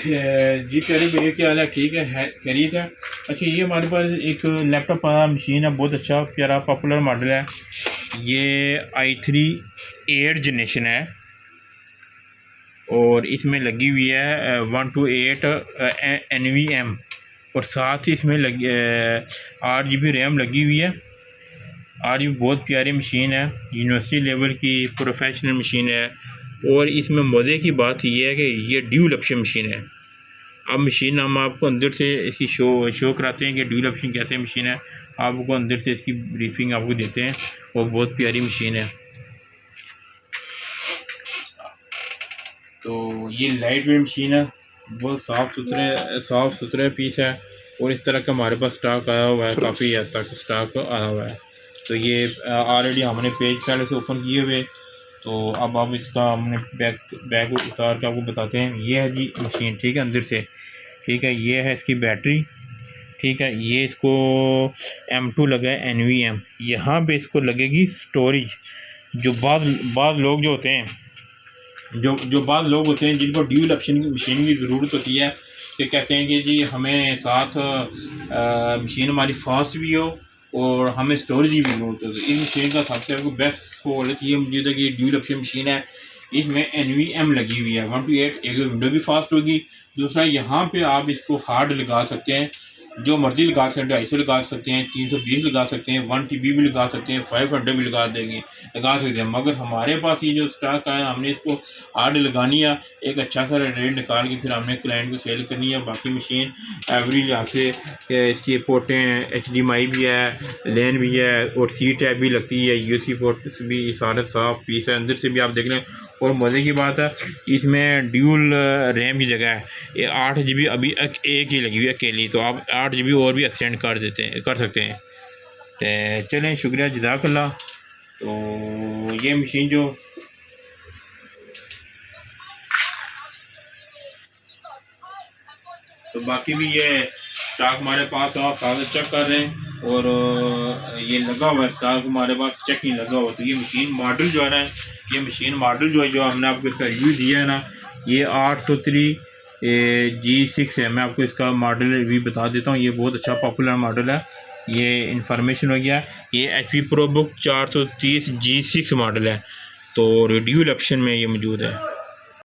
जी प्यारे भैया क्या हाल है? ठीक है खैरियत है। अच्छा, ये हमारे पास एक लैपटॉप मशीन है, बहुत अच्छा प्यारा पॉपुलर मॉडल है। ये i3 8 जनरेशन है और इसमें लगी हुई है 128 NVM और साथ ही इसमें लगी 8 GB रैम लगी हुई है। और ये बहुत प्यारी मशीन है, यूनिवर्सिटी लेवल की प्रोफेशनल मशीन है। और इसमें मज़े की बात यह है कि ये ड्यूल ऑप्शन मशीन है। अब मशीन हम आपको अंदर से इसकी शो कराते हैं कि ड्यूल ऑप्शन कैसे मशीन है। आपको अंदर से इसकी ब्रीफिंग आपको देते हैं और बहुत प्यारी मशीन है। तो ये लाइट वेट मशीन है, बहुत साफ़ सुथरे पीस है। और इस तरह का हमारे पास स्टॉक आया हुआ है, काफ़ी हद तक स्टॉक आया हुआ है। तो ये ऑलरेडी हमने पेज पहले से ओपन किए हुए। तो अब इसका हमने बैग उतार के आपको बताते हैं। ये है जी मशीन, ठीक है, अंदर से, ठीक है। ये है इसकी बैटरी, ठीक है। ये इसको M2 लगा है NVM। यहाँ पे इसको लगेगी स्टोरेज। जो बाद लोग जो होते हैं बाद लोग होते हैं जिनको ड्यूल ऑप्शन की मशीन की ज़रूरत होती है, कि कहते हैं कि जी हमें साथ मशीन हमारी फास्ट भी हो और हमें स्टोरेज भी ज़रूरत हो। तो इस मशीन का सबसे आपको बेस्ट सहूलत ये मौजूद है कि ड्यूल ऑप्शन मशीन है। इसमें NVM लगी हुई है 1 to 8। एक विंडो भी फास्ट होगी, दूसरा यहाँ पे आप इसको हार्ड लगा सकते हैं, जो मर्जी लगा सकते हैं। 250 लगा सकते हैं, 320 लगा सकते हैं, 1 TB भी लगा सकते हैं, 500 भी लगा सकते हैं। मगर हमारे पास ये जो स्टॉक आया, हमने इसको हार्ड लगानी है, एक अच्छा सा रेट निकाल के फिर हमने क्लाइंट को सेल करनी है। बाकी मशीन एवरी लिहाज से इसकी पोर्टें HDMI भी है, लेन भी है और सी टैब भी लगती है, USB पोर्ट भी सारे साफ पीस है। अंदर से भी आप देख लें। और मज़े की बात है, इसमें ड्यूल रैम की जगह है, ये 8 GB अभी एक ही लगी हुई है अकेली। तो आप 8 GB और भी एक्सटेंड कर सकते हैं। तो चलें, शुक्रिया, जज़ाकल्लाह। तो ये मशीन जो तो बाकी भी ये स्टॉक हमारे पास आप साथ चेक कर रहे हैं। और ये लगा हुआ है स्टॉक हमारे पास, चेक नहीं लगा हुआ। तो ये मशीन मॉडल जो है ना, ये मशीन मॉडल जो है, जो हमने आपको इसका रिव्यू दिया है ना, ये 803 G6 है। मैं आपको इसका मॉडल रिव्यू बता देता हूँ। ये बहुत अच्छा पॉपुलर मॉडल है। ये इंफॉर्मेशन हो गया। ये HP प्रोबुक 430 G6 मॉडल है। तो ड्यूल ऑप्शन में ये मौजूद है।